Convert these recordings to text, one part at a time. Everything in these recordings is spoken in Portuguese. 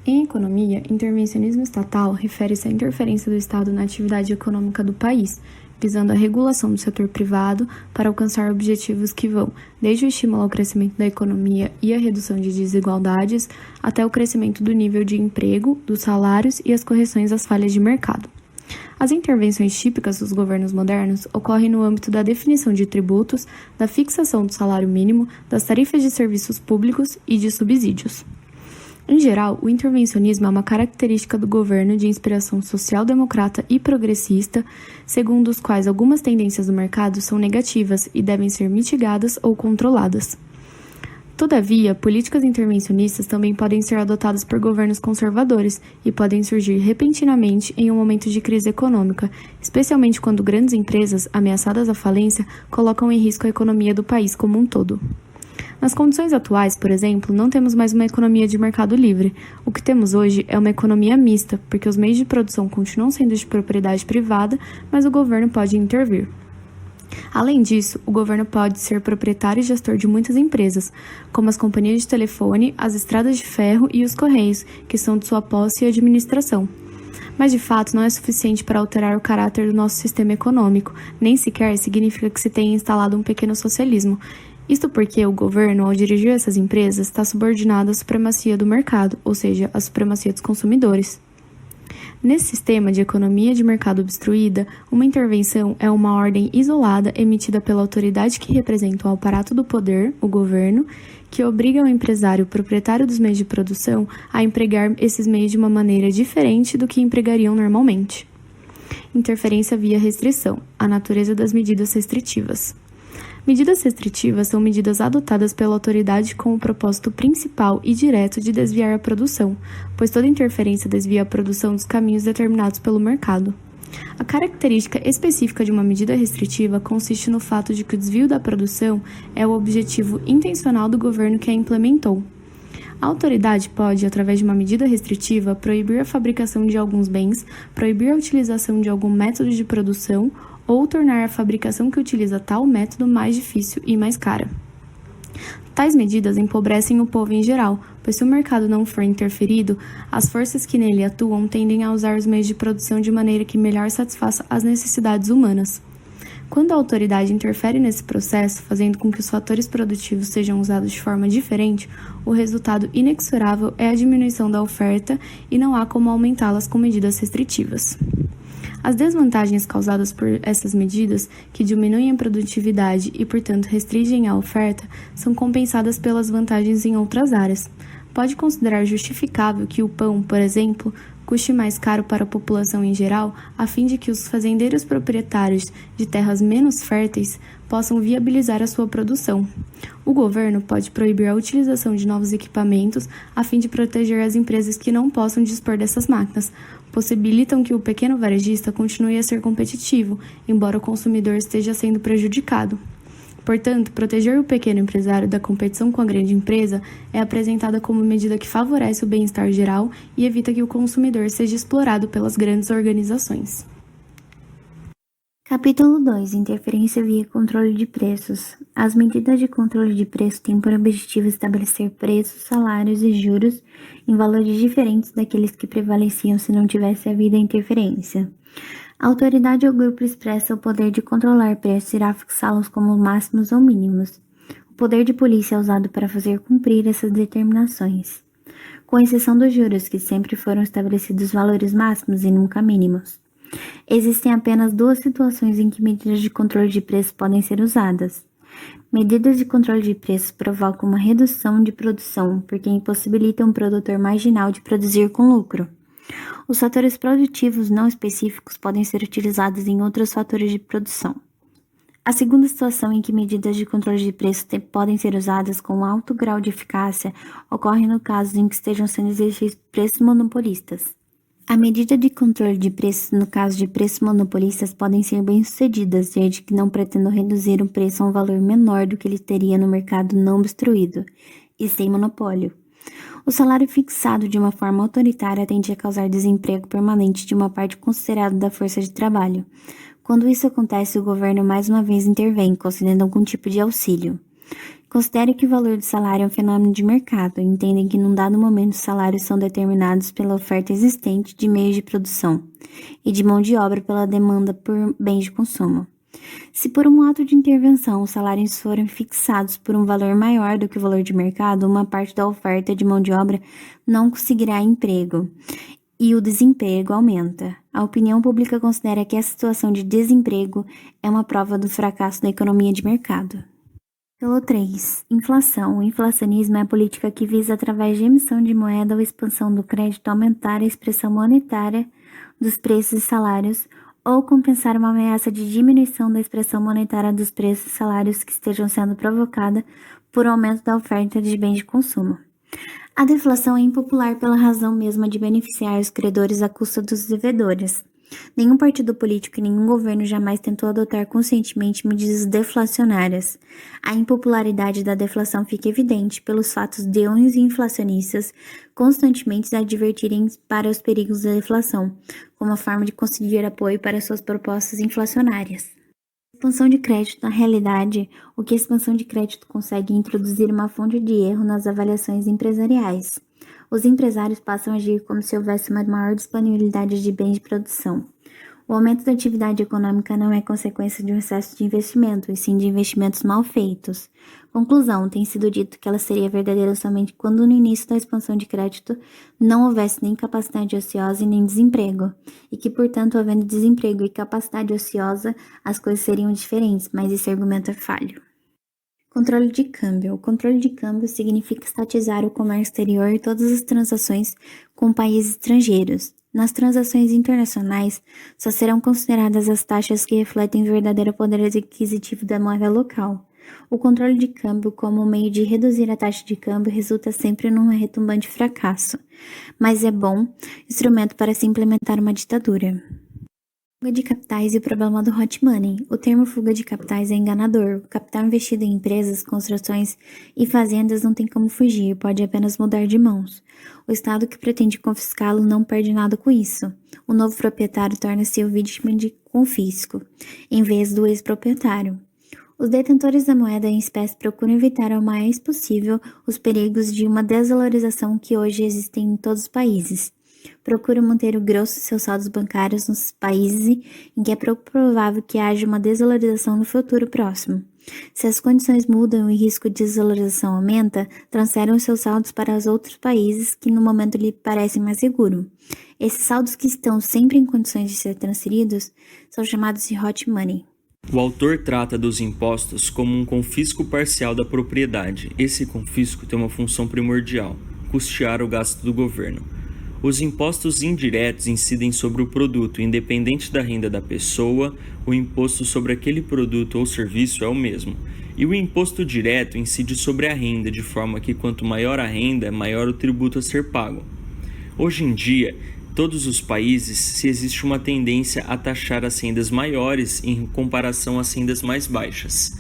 Em economia, intervencionismo estatal refere-se à interferência do Estado na atividade econômica do país, visando a regulação do setor privado para alcançar objetivos que vão desde o estímulo ao crescimento da economia e a redução de desigualdades, até o crescimento do nível de emprego, dos salários e as correções às falhas de mercado. As intervenções típicas dos governos modernos ocorrem no âmbito da definição de tributos, da fixação do salário mínimo, das tarifas de serviços públicos e de subsídios. Em geral, o intervencionismo é uma característica do governo de inspiração social-democrata e progressista, segundo os quais algumas tendências do mercado são negativas e devem ser mitigadas ou controladas. Todavia, políticas intervencionistas também podem ser adotadas por governos conservadores e podem surgir repentinamente em um momento de crise econômica, especialmente quando grandes empresas, ameaçadas à falência, colocam em risco a economia do país como um todo. Nas condições atuais, por exemplo, não temos mais uma economia de mercado livre. O que temos hoje é uma economia mista, porque os meios de produção continuam sendo de propriedade privada, mas o governo pode intervir. Além disso, o governo pode ser proprietário e gestor de muitas empresas, como as companhias de telefone, as estradas de ferro e os correios, que são de sua posse e administração. Mas, de fato, não é suficiente para alterar o caráter do nosso sistema econômico, nem sequer significa que se tenha instalado um pequeno socialismo. Isto porque o governo, ao dirigir essas empresas, está subordinado à supremacia do mercado, ou seja, à supremacia dos consumidores. Nesse sistema de economia de mercado obstruída, uma intervenção é uma ordem isolada emitida pela autoridade que representa o aparato do poder, o governo, que obriga o empresário proprietário dos meios de produção a empregar esses meios de uma maneira diferente do que empregariam normalmente. Interferência via restrição, a natureza das medidas restritivas. Medidas restritivas são medidas adotadas pela autoridade com o propósito principal e direto de desviar a produção, pois toda interferência desvia a produção dos caminhos determinados pelo mercado. A característica específica de uma medida restritiva consiste no fato de que o desvio da produção é o objetivo intencional do governo que a implementou. A autoridade pode, através de uma medida restritiva, proibir a fabricação de alguns bens, proibir a utilização de algum método de produção ou tornar a fabricação que utiliza tal método mais difícil e mais cara. Tais medidas empobrecem o povo em geral, pois se o mercado não for interferido, as forças que nele atuam tendem a usar os meios de produção de maneira que melhor satisfaça as necessidades humanas. Quando a autoridade interfere nesse processo, fazendo com que os fatores produtivos sejam usados de forma diferente, o resultado inexorável é a diminuição da oferta e não há como aumentá-las com medidas restritivas. As desvantagens causadas por essas medidas, que diminuem a produtividade e, portanto, restringem a oferta, são compensadas pelas vantagens em outras áreas. Pode considerar justificável que o pão, por exemplo, custe mais caro para a população em geral, a fim de que os fazendeiros proprietários de terras menos férteis possam viabilizar a sua produção. O governo pode proibir a utilização de novos equipamentos a fim de proteger as empresas que não possam dispor dessas máquinas, possibilitam que o pequeno varejista continue a ser competitivo, embora o consumidor esteja sendo prejudicado. Portanto, proteger o pequeno empresário da competição com a grande empresa é apresentada como medida que favorece o bem-estar geral e evita que o consumidor seja explorado pelas grandes organizações. Capítulo 2. Interferência via controle de preços. As medidas de controle de preço têm por objetivo estabelecer preços, salários e juros em valores diferentes daqueles que prevaleciam se não tivesse havido a interferência. A autoridade ou grupo expressa o poder de controlar preços e irá fixá-los como máximos ou mínimos. O poder de polícia é usado para fazer cumprir essas determinações, com exceção dos juros, que sempre foram estabelecidos valores máximos e nunca mínimos. Existem apenas duas situações em que medidas de controle de preços podem ser usadas. Medidas de controle de preços provocam uma redução de produção, porque impossibilitam um produtor marginal de produzir com lucro. Os fatores produtivos não específicos podem ser utilizados em outros fatores de produção. A segunda situação em que medidas de controle de preços podem ser usadas com alto grau de eficácia ocorre no caso em que estejam sendo exercidos preços monopolistas. A medida de controle de preços no caso de preços monopolistas podem ser bem-sucedidas, desde que não pretendam reduzir o preço a um valor menor do que ele teria no mercado não obstruído e sem monopólio. O salário fixado de uma forma autoritária tende a causar desemprego permanente de uma parte considerável da força de trabalho. Quando isso acontece, o governo mais uma vez intervém, concedendo algum tipo de auxílio. Considere que o valor do salário é um fenômeno de mercado e entendem que num dado momento os salários são determinados pela oferta existente de meios de produção e de mão de obra pela demanda por bens de consumo. Se por um ato de intervenção os salários forem fixados por um valor maior do que o valor de mercado, uma parte da oferta de mão de obra não conseguirá emprego e o desemprego aumenta. A opinião pública considera que essa situação de desemprego é uma prova do fracasso da economia de mercado. Capítulo 3. Inflação. O inflacionismo é a política que visa, através de emissão de moeda ou expansão do crédito, aumentar a expressão monetária dos preços e salários ou compensar uma ameaça de diminuição da expressão monetária dos preços e salários que estejam sendo provocada por aumento da oferta de bens de consumo. A deflação é impopular pela razão mesma de beneficiar os credores à custa dos devedores. Nenhum partido político e nenhum governo jamais tentou adotar conscientemente medidas deflacionárias. A impopularidade da deflação fica evidente pelos fatos de os inflacionistas constantemente advertirem para os perigos da deflação, como uma forma de conseguir apoio para suas propostas inflacionárias. Expansão de crédito. Na realidade, o que a expansão de crédito consegue é introduzir uma fonte de erro nas avaliações empresariais. Os empresários passam a agir como se houvesse uma maior disponibilidade de bens de produção. O aumento da atividade econômica não é consequência de um excesso de investimento, e sim de investimentos mal feitos. Conclusão, tem sido dito que ela seria verdadeira somente quando no início da expansão de crédito não houvesse nem capacidade ociosa e nem desemprego, e que, portanto, havendo desemprego e capacidade ociosa, as coisas seriam diferentes, mas esse argumento é falho. Controle de câmbio. O controle de câmbio significa estatizar o comércio exterior e todas as transações com países estrangeiros. Nas transações internacionais, só serão consideradas as taxas que refletem o verdadeiro poder aquisitivo da moeda local. O controle de câmbio, como meio de reduzir a taxa de câmbio, resulta sempre num retumbante fracasso, mas é bom instrumento para se implementar uma ditadura. Fuga de capitais e o problema do hot money. O termo fuga de capitais é enganador. O capital investido em empresas, construções e fazendas não tem como fugir, pode apenas mudar de mãos. O Estado que pretende confiscá-lo não perde nada com isso. O novo proprietário torna-se o vítima de confisco, em vez do ex-proprietário. Os detentores da moeda em espécie procuram evitar ao mais possível os perigos de uma desvalorização que hoje existem em todos os países. Procuram manter o grosso de seus saldos bancários nos países em que é provável que haja uma desvalorização no futuro próximo. Se as condições mudam e o risco de desvalorização aumenta, transferem os seus saldos para os outros países que no momento lhe parecem mais seguros. Esses saldos que estão sempre em condições de ser transferidos são chamados de hot money. O autor trata dos impostos como um confisco parcial da propriedade. Esse confisco tem uma função primordial: custear o gasto do governo. Os impostos indiretos incidem sobre o produto, independente da renda da pessoa, o imposto sobre aquele produto ou serviço é o mesmo. E o imposto direto incide sobre a renda, de forma que quanto maior a renda, maior o tributo a ser pago. Hoje em dia, em todos os países, se existe uma tendência a taxar as rendas maiores em comparação às rendas mais baixas.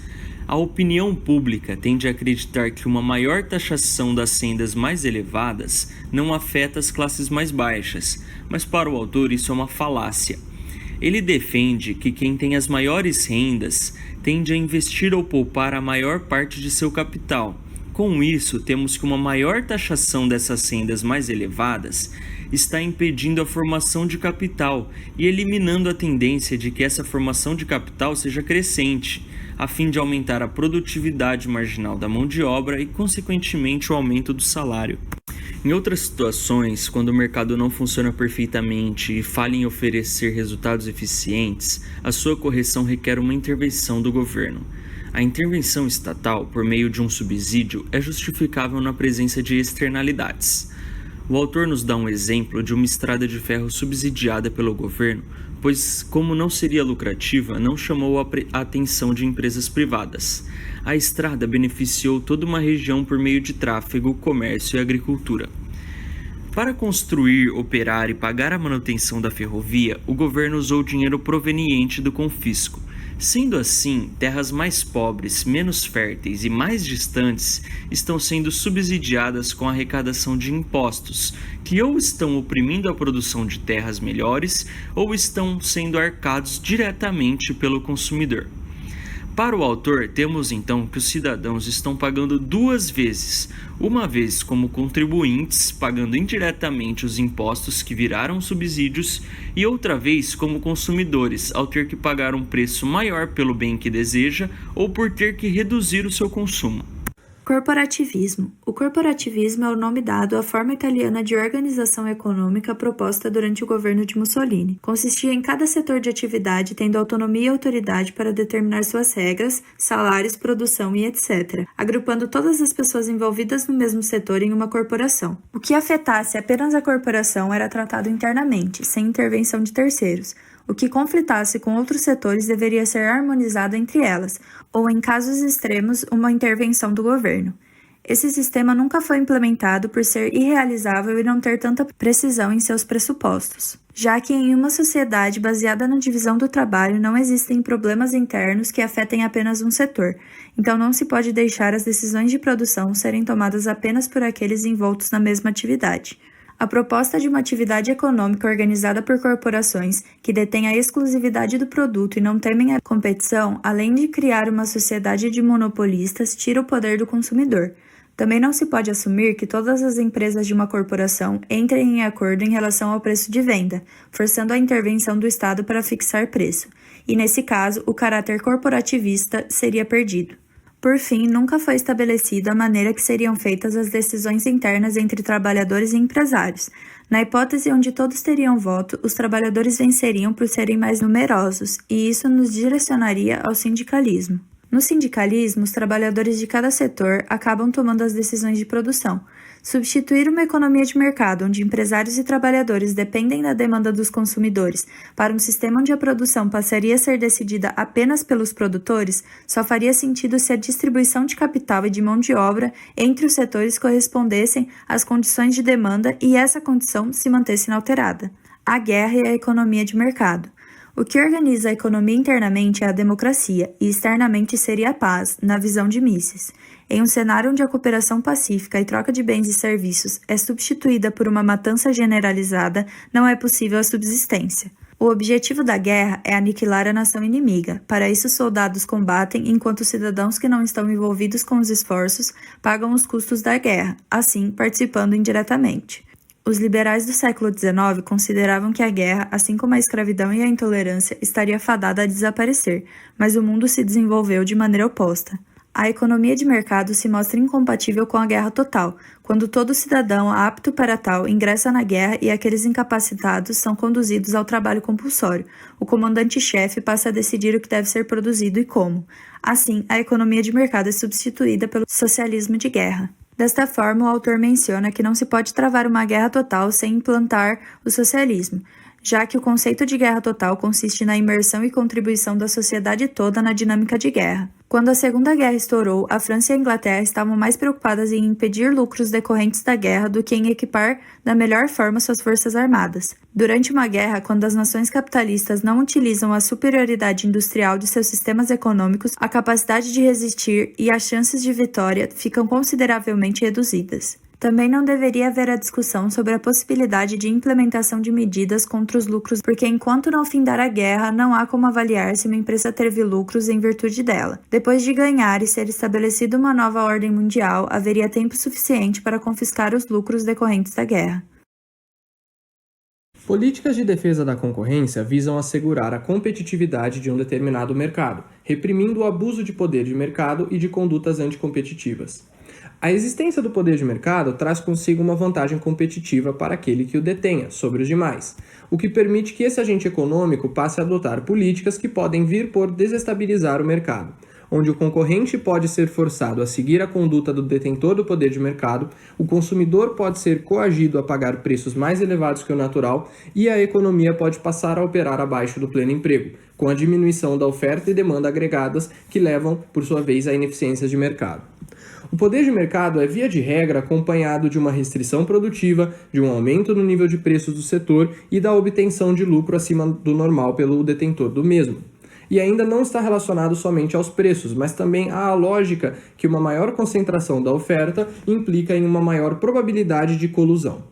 A opinião pública tende a acreditar que uma maior taxação das rendas mais elevadas não afeta as classes mais baixas, mas para o autor isso é uma falácia. Ele defende que quem tem as maiores rendas tende a investir ou poupar a maior parte de seu capital. Com isso, temos que uma maior taxação dessas rendas mais elevadas está impedindo a formação de capital e eliminando a tendência de que essa formação de capital seja crescente, a fim de aumentar a produtividade marginal da mão de obra e, consequentemente, o aumento do salário. Em outras situações, quando o mercado não funciona perfeitamente e falha em oferecer resultados eficientes, a sua correção requer uma intervenção do governo. A intervenção estatal, por meio de um subsídio, é justificável na presença de externalidades. O autor nos dá um exemplo de uma estrada de ferro subsidiada pelo governo, pois, como não seria lucrativa, não chamou a atenção de empresas privadas. A estrada beneficiou toda uma região por meio de tráfego, comércio e agricultura. Para construir, operar e pagar a manutenção da ferrovia, o governo usou dinheiro proveniente do confisco. Sendo assim, terras mais pobres, menos férteis e mais distantes estão sendo subsidiadas com a arrecadação de impostos, que ou estão oprimindo a produção de terras melhores ou estão sendo arcados diretamente pelo consumidor. Para o autor, temos então que os cidadãos estão pagando duas vezes, uma vez como contribuintes, pagando indiretamente os impostos que viraram subsídios, e outra vez como consumidores, ao ter que pagar um preço maior pelo bem que deseja ou por ter que reduzir o seu consumo. Corporativismo. O corporativismo é o nome dado à forma italiana de organização econômica proposta durante o governo de Mussolini. Consistia em cada setor de atividade tendo autonomia e autoridade para determinar suas regras, salários, produção e etc., agrupando todas as pessoas envolvidas no mesmo setor em uma corporação. O que afetasse apenas a corporação era tratado internamente, sem intervenção de terceiros. O que conflitasse com outros setores deveria ser harmonizado entre elas, ou, em casos extremos, uma intervenção do governo. Esse sistema nunca foi implementado por ser irrealizável e não ter tanta precisão em seus pressupostos, já que em uma sociedade baseada na divisão do trabalho não existem problemas internos que afetem apenas um setor, então não se pode deixar as decisões de produção serem tomadas apenas por aqueles envoltos na mesma atividade. A proposta de uma atividade econômica organizada por corporações que detêm a exclusividade do produto e não temem a competição, além de criar uma sociedade de monopolistas, tira o poder do consumidor. Também não se pode assumir que todas as empresas de uma corporação entrem em acordo em relação ao preço de venda, forçando a intervenção do Estado para fixar preço, e nesse caso, o caráter corporativista seria perdido. Por fim, nunca foi estabelecida a maneira que seriam feitas as decisões internas entre trabalhadores e empresários. Na hipótese onde todos teriam voto, os trabalhadores venceriam por serem mais numerosos, e isso nos direcionaria ao sindicalismo. No sindicalismo, os trabalhadores de cada setor acabam tomando as decisões de produção. Substituir uma economia de mercado onde empresários e trabalhadores dependem da demanda dos consumidores para um sistema onde a produção passaria a ser decidida apenas pelos produtores só faria sentido se a distribuição de capital e de mão de obra entre os setores correspondessem às condições de demanda e essa condição se mantesse inalterada. A guerra e a economia de mercado. O que organiza a economia internamente é a democracia e externamente seria a paz, na visão de Mises. Em um cenário onde a cooperação pacífica e troca de bens e serviços é substituída por uma matança generalizada, não é possível a subsistência. O objetivo da guerra é aniquilar a nação inimiga. Para isso, os soldados combatem, enquanto os cidadãos que não estão envolvidos com os esforços pagam os custos da guerra, assim participando indiretamente. Os liberais do século XIX consideravam que a guerra, assim como a escravidão e a intolerância, estaria fadada a desaparecer, mas o mundo se desenvolveu de maneira oposta. A economia de mercado se mostra incompatível com a guerra total, quando todo cidadão apto para tal ingressa na guerra e aqueles incapacitados são conduzidos ao trabalho compulsório. O comandante-chefe passa a decidir o que deve ser produzido e como. Assim, a economia de mercado é substituída pelo socialismo de guerra. Desta forma, o autor menciona que não se pode travar uma guerra total sem implantar o socialismo, já que o conceito de guerra total consiste na imersão e contribuição da sociedade toda na dinâmica de guerra. Quando a Segunda Guerra estourou, a França e a Inglaterra estavam mais preocupadas em impedir lucros decorrentes da guerra do que em equipar da melhor forma suas forças armadas. Durante uma guerra, quando as nações capitalistas não utilizam a superioridade industrial de seus sistemas econômicos, a capacidade de resistir e as chances de vitória ficam consideravelmente reduzidas. Também não deveria haver a discussão sobre a possibilidade de implementação de medidas contra os lucros, porque enquanto não findar a guerra, não há como avaliar se uma empresa teve lucros em virtude dela. Depois de ganhar e ser estabelecida uma nova ordem mundial, haveria tempo suficiente para confiscar os lucros decorrentes da guerra. Políticas de defesa da concorrência visam assegurar a competitividade de um determinado mercado, reprimindo o abuso de poder de mercado e de condutas anticompetitivas. A existência do poder de mercado traz consigo uma vantagem competitiva para aquele que o detenha sobre os demais, o que permite que esse agente econômico passe a adotar políticas que podem vir por desestabilizar o mercado, onde o concorrente pode ser forçado a seguir a conduta do detentor do poder de mercado, o consumidor pode ser coagido a pagar preços mais elevados que o natural e a economia pode passar a operar abaixo do pleno emprego, com a diminuição da oferta e demanda agregadas que levam, por sua vez, a ineficiências de mercado. O poder de mercado é, via de regra, acompanhado de uma restrição produtiva, de um aumento no nível de preços do setor e da obtenção de lucro acima do normal pelo detentor do mesmo. E ainda não está relacionado somente aos preços, mas também à lógica que uma maior concentração da oferta implica em uma maior probabilidade de colusão.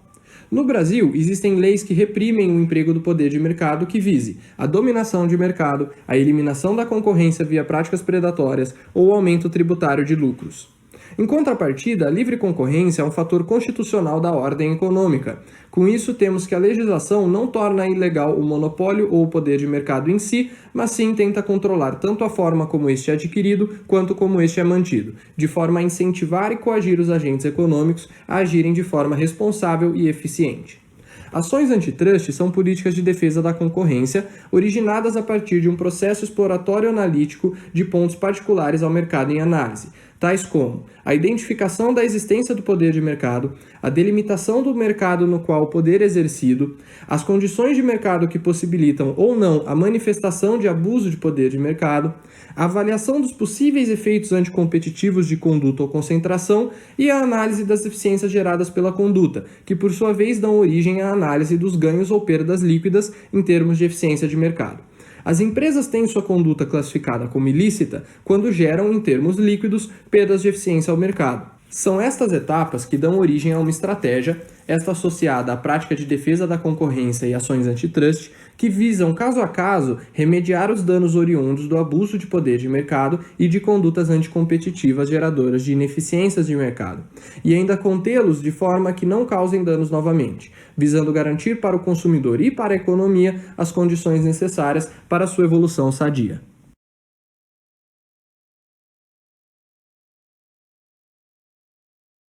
No Brasil, existem leis que reprimem o emprego do poder de mercado que vise a dominação de mercado, a eliminação da concorrência via práticas predatórias ou o aumento tributário de lucros. Em contrapartida, a livre concorrência é um fator constitucional da ordem econômica. Com isso, temos que a legislação não torna ilegal o monopólio ou o poder de mercado em si, mas sim tenta controlar tanto a forma como este é adquirido, quanto como este é mantido, de forma a incentivar e coagir os agentes econômicos a agirem de forma responsável e eficiente. Ações antitrust são políticas de defesa da concorrência originadas a partir de um processo exploratório analítico de pontos particulares ao mercado em análise, tais como a identificação da existência do poder de mercado, a delimitação do mercado no qual o poder é exercido, as condições de mercado que possibilitam ou não a manifestação de abuso de poder de mercado, a avaliação dos possíveis efeitos anticompetitivos de conduta ou concentração e a análise das deficiências geradas pela conduta, que por sua vez dão origem à análise dos ganhos ou perdas líquidas em termos de eficiência de mercado. As empresas têm sua conduta classificada como ilícita quando geram, em termos líquidos, perdas de eficiência ao mercado. São estas etapas que dão origem a uma estratégia, esta associada à prática de defesa da concorrência e ações antitrust, que visam, caso a caso, remediar os danos oriundos do abuso de poder de mercado e de condutas anticompetitivas geradoras de ineficiências de mercado, e ainda contê-los de forma que não causem danos novamente, visando garantir para o consumidor e para a economia as condições necessárias para sua evolução sadia.